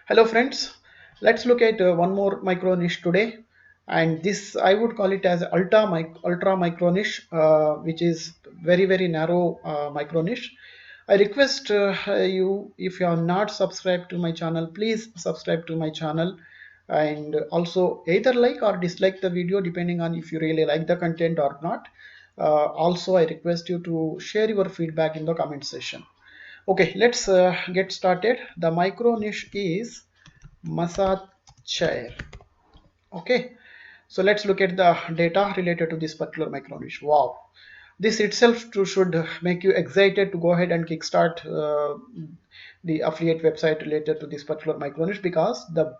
Hello friends, let's look at one more micro niche today, and this I would call it as ultra micro niche, which is very narrow micro niche. I request you, if you are not subscribed to my channel, please subscribe to my channel, and also either like or dislike the video depending on if you really like the content or not. Also, I request you to share your feedback in the comment section. Okay, let's get started. The micro niche is massage chair. Okay, so let's look at the data related to this particular micro niche. Wow, this itself should make you excited to go ahead and kickstart the affiliate website related to this particular micro niche, because the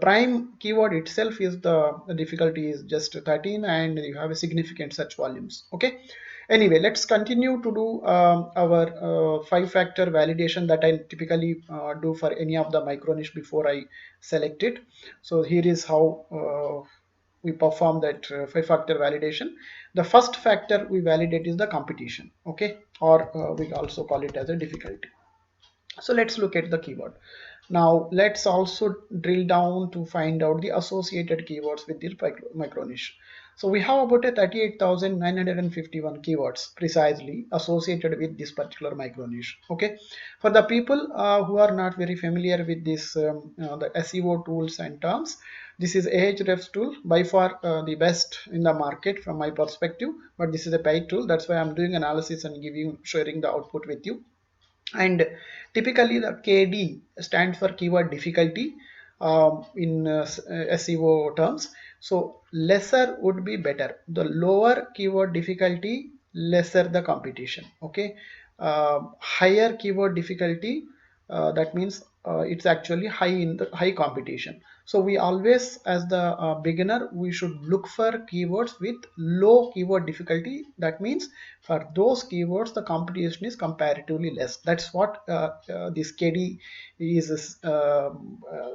prime keyword itself is the difficulty is just 13 and you have a significant search volumes. Okay, anyway, let's continue to do our five-factor validation that I typically do for any of the micro niche before I select it. So here is how we perform that five-factor validation. The first factor we validate is the competition, okay, or we also call it as a difficulty. So let's look at the keyword. Now let's also drill down to find out the associated keywords with the micro niche. So we have about a 38,951 keywords precisely associated with this particular micro niche. Okay, for the people who are not very familiar with this the SEO tools and terms, this is Ahrefs tool, by far the best in the market from my perspective, but this is a paid tool. That's why I'm doing analysis and sharing the output with you. And typically the KD stands for keyword difficulty in SEO terms. So lesser would be better. The lower keyword difficulty, lesser the competition. Okay, higher keyword difficulty, that means it's actually high competition. So we always, as the beginner, we should look for keywords with low keyword difficulty. That means for those keywords the competition is comparatively less. That's what this KD is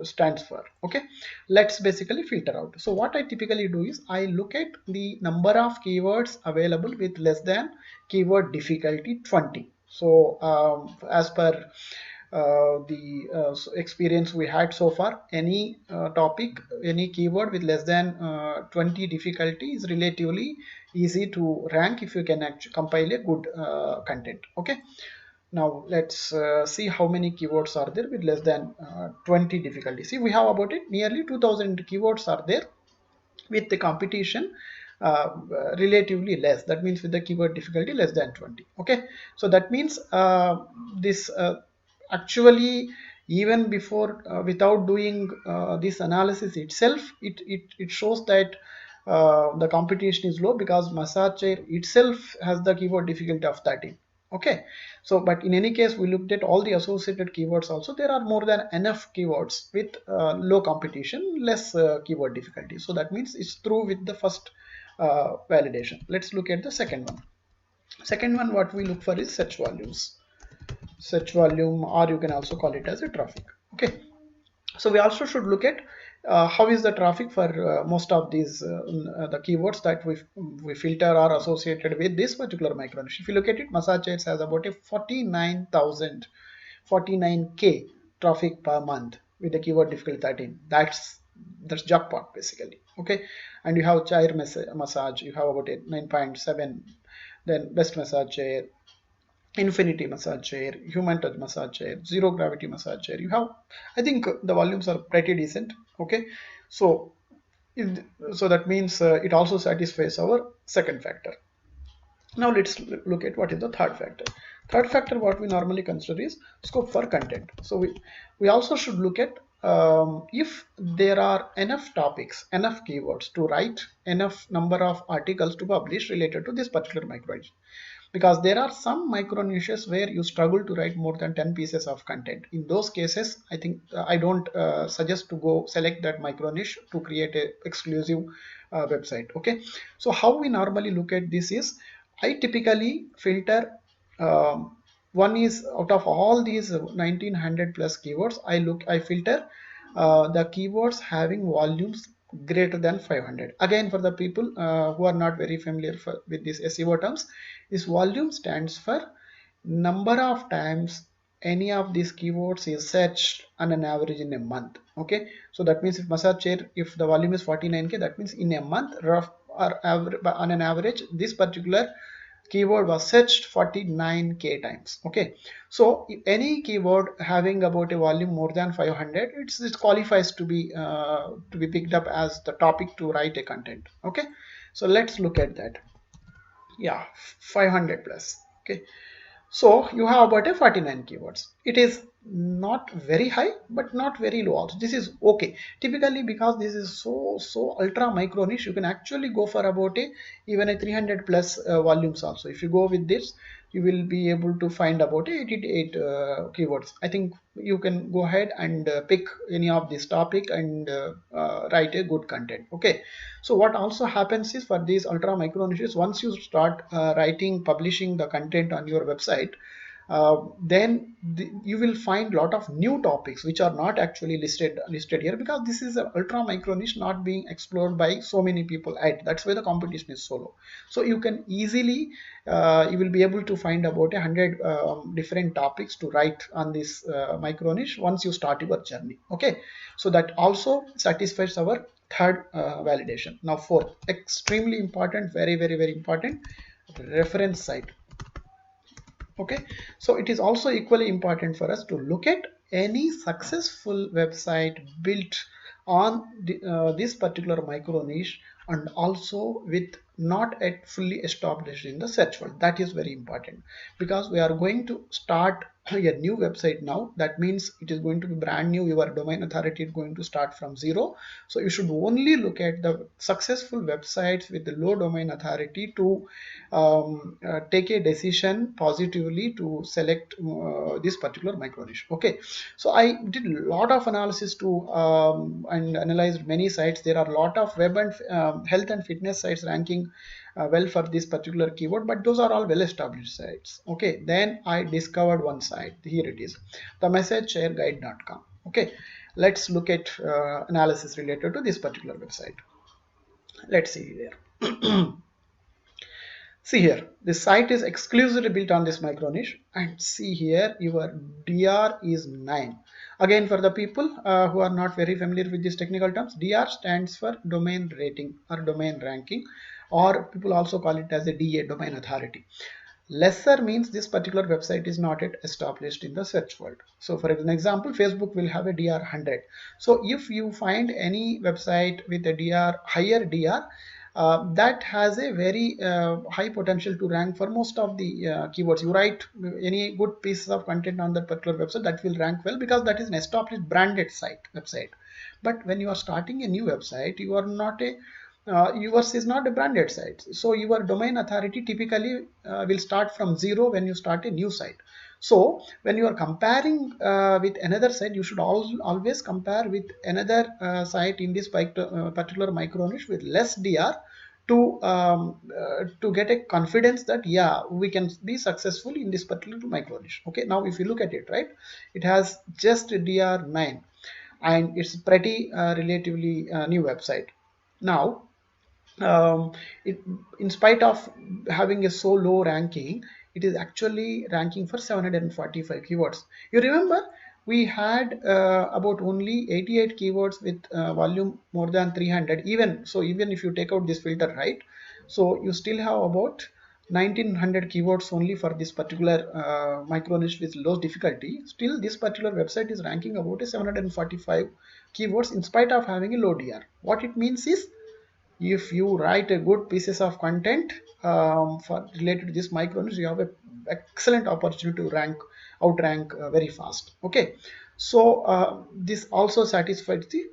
stands for. Okay, let's basically filter out. So what I typically do is I look at the number of keywords available with less than keyword difficulty 20. So as per the experience we had so far, any topic, any keyword with less than 20 difficulty is relatively easy to rank if you can actually compile a good content. Okay, now let's see how many keywords are there with less than 20 difficulty. See, we have about it nearly 2000 keywords are there with the competition relatively less. That means with the keyword difficulty less than 20. Okay, so that means this actually, even before without doing this analysis itself, it shows that the competition is low, because massage chair itself has the keyword difficulty of 13. Okay, so but in any case, we looked at all the associated keywords also. There are more than enough keywords with low competition, less keyword difficulty. So that means it's true with the first validation. Let's look at the second one. Second one, what we look for is search volumes. Search volume, or you can also call it as a traffic. Okay, so we also should look at how is the traffic for most of these the keywords that we filter are associated with this particular micro niche. If you look at it, massage chairs has about a 49k traffic per month with the keyword difficulty 13. That's jackpot basically. Okay, and you have chair massage, you have about a 9.7. Then best massage chair, infinity massage chair, human touch massage chair, zero gravity massage chair. You have, I think the volumes are pretty decent. Okay, so so that means it also satisfies our second factor. Now let's look at what is the third factor. Third factor, what we normally consider is scope for content. So we also should look at if there are enough topics, enough keywords to write enough number of articles to publish related to this particular micro niche, because there are some micro niches where you struggle to write more than 10 pieces of content. In those cases, I think I don't suggest to go select that micro niche to create a exclusive website. Okay, so how we normally look at this is I typically filter. One is, out of all these 1900 plus keywords, I filter the keywords having volumes greater than 500. Again, for the people who are not very familiar with these SEO terms, this volume stands for number of times any of these keywords is searched on an average in a month. Okay, so that means if massage chair, if the volume is 49k, that means in a month, rough or average, on an average, this particular keyword was searched 49k times. Okay, so any keyword having about a volume more than 500, it qualifies to be picked up as the topic to write a content. Okay, so let's look at that. Yeah, 500 plus. Okay, so you have about a 49 keywords. It is not very high, but not very low also. This is okay. Typically, because this is so ultra micro niche, you can actually go for about a even a 300 plus volumes also. If you go with this, you will be able to find about 88 keywords. I think you can go ahead and pick any of this topic and write a good content. Okay, so what also happens is for these ultra micro niches, once you start writing, publishing the content on your website, then you will find a lot of new topics which are not actually listed here, because this is an ultra micro niche not being explored by so many people at. That's why the competition is so low. So you can easily you will be able to find about 100 different topics to write on this micro niche once you start your journey. Okay, so that also satisfies our third validation. Now fourth, extremely important, very important, reference site. Okay, so it is also equally important for us to look at any successful website built on this particular micro niche, and also with not yet fully established in the search world. That is very important, because we are going to start a new website now. That means it is going to be brand new. Your domain authority is going to start from zero. So you should only look at the successful websites with the low domain authority to take a decision positively to select this particular micro niche. Okay, so I did a lot of analysis to and analyzed many sites. There are a lot of web and health and fitness sites ranking well for this particular keyword, but those are all well established sites. Okay, then I discovered one site. Here it is, the messageshareguide.com. Okay, let's look at analysis related to this particular website. Let's see there. See here, the site is exclusively built on this micro niche, and see here your DR is 9. Again, for the people who are not very familiar with these technical terms, DR stands for domain rating or domain ranking, or people also call it as a DA, domain authority. Lesser means this particular website is not yet established in the search world. So for an example, Facebook will have a DR 100. So if you find any website with a DR higher DR, that has a very high potential to rank for most of the keywords. You write any good pieces of content on that particular website, that will rank well, because that is an established branded website. But when you are starting a new website, you are not a yours is not a branded site, so your domain authority typically will start from zero when you start a new site. So when you are comparing with another site, you should always compare with another site in this particular micro niche with less DR to get a confidence that yeah, we can be successful in this particular micro niche. Okay, now if you look at it, right, it has just DR 9, and it's pretty relatively new website. Now it, in spite of having a so low ranking, it is actually ranking for 745 keywords. You remember we had about only 88 keywords with volume more than 300. Even so, even if you take out this filter, right, so you still have about 1900 keywords only for this particular micro niche with low difficulty. Still this particular website is ranking about a 745 keywords in spite of having a low DR. What it means is, if you write a good pieces of content for related to this micro niche, you have an excellent opportunity to outrank very fast. Okay, so this also satisfies the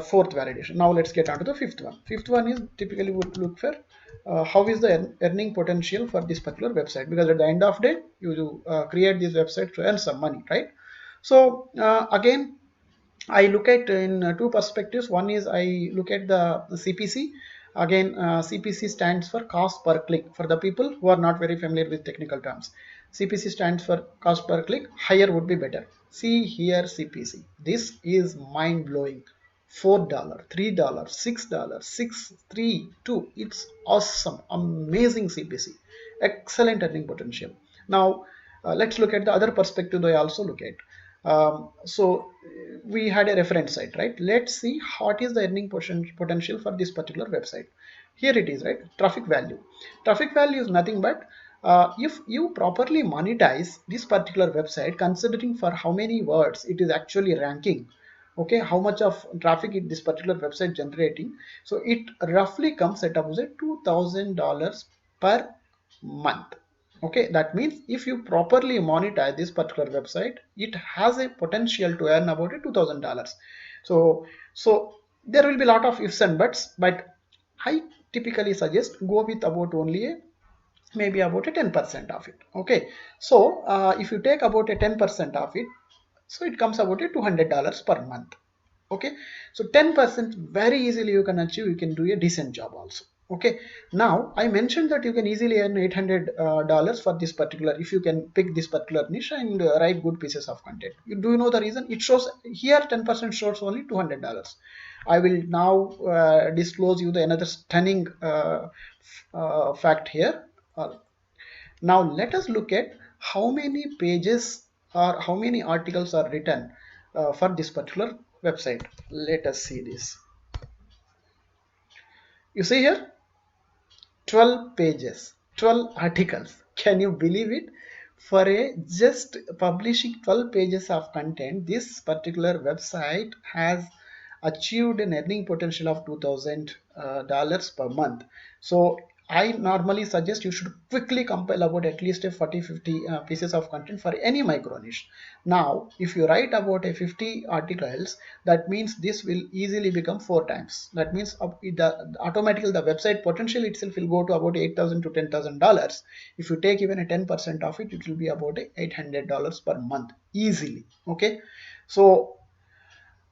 fourth validation. Now let's get on to the fifth one. Fifth one is typically would look for how is the earning potential for this particular website, because at the end of the day you create this website to earn some money, right? So again, I look at in two perspectives. One is I look at the CPC. Again, CPC stands for cost per click. For the people who are not very familiar with technical terms, CPC stands for cost per click. Higher would be better. See here CPC. This is mind blowing. $4, $3, $6, 632. It's awesome, amazing CPC, excellent earning potential. Now Let's look at the other perspective they also look at. So we had a reference site, right? Let's see what is the earning potential for this particular website. Here it is, right? Traffic value. Traffic value is nothing but if you properly monetize this particular website, considering for how many words it is actually ranking, okay, how much of traffic this particular website generating, so it roughly comes at about $2,000 per month. Okay, that means if you properly monetize this particular website, it has a potential to earn about $2,000. So there will be a lot of ifs and buts, but I typically suggest go with about only a maybe about a 10% of it. Okay, so if you take about a 10% of it, so it comes about a $200 per month. Okay, so 10% very easily you can achieve, you can do a decent job also. Okay, now I mentioned that you can easily earn $800 for this particular, if you can pick this particular niche and write good pieces of content. Do you know the reason? It shows here 10% shows only $200. I will now disclose you the another stunning fact here. uh, Now let us look at how many pages or how many articles are written for this particular website. Let us see this. You see here 12 pages, 12 articles. Can you believe it? For a just publishing 12 pages of content, this particular website has achieved an earning potential of $2,000 per month. So I normally suggest you should quickly compile about at least a 40-50 pieces of content for any micro niche. Now, if you write about a 50 articles, that means this will easily become 4 times. That means automatically the website potential itself will go to about $8,000 to $10,000. If you take even a 10% of it, it will be about $800 per month easily. Okay, so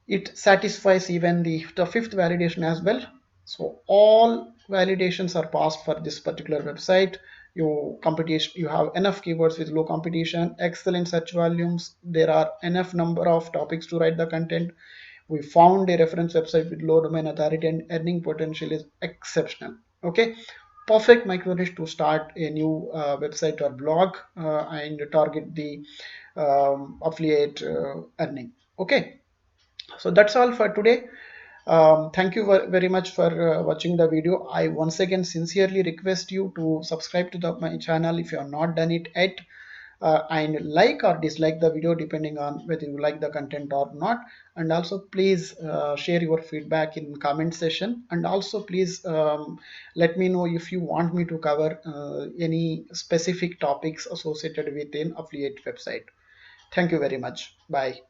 it satisfies even the fifth validation as well. So all validations are passed for this particular website. You have enough keywords with low competition, excellent search volumes, there are enough number of topics to write the content. We found a reference website with low domain authority, and earning potential is exceptional. Okay, perfect micro niche to start a new website or blog and target the affiliate earning. Okay, so that's all for today. Thank you very much for watching the video. I once again sincerely request you to subscribe to my channel if you have not done it yet, and like or dislike the video depending on whether you like the content or not. And also please share your feedback in comment section, and also please let me know if you want me to cover any specific topics associated with an affiliate website. Thank you very much. Bye.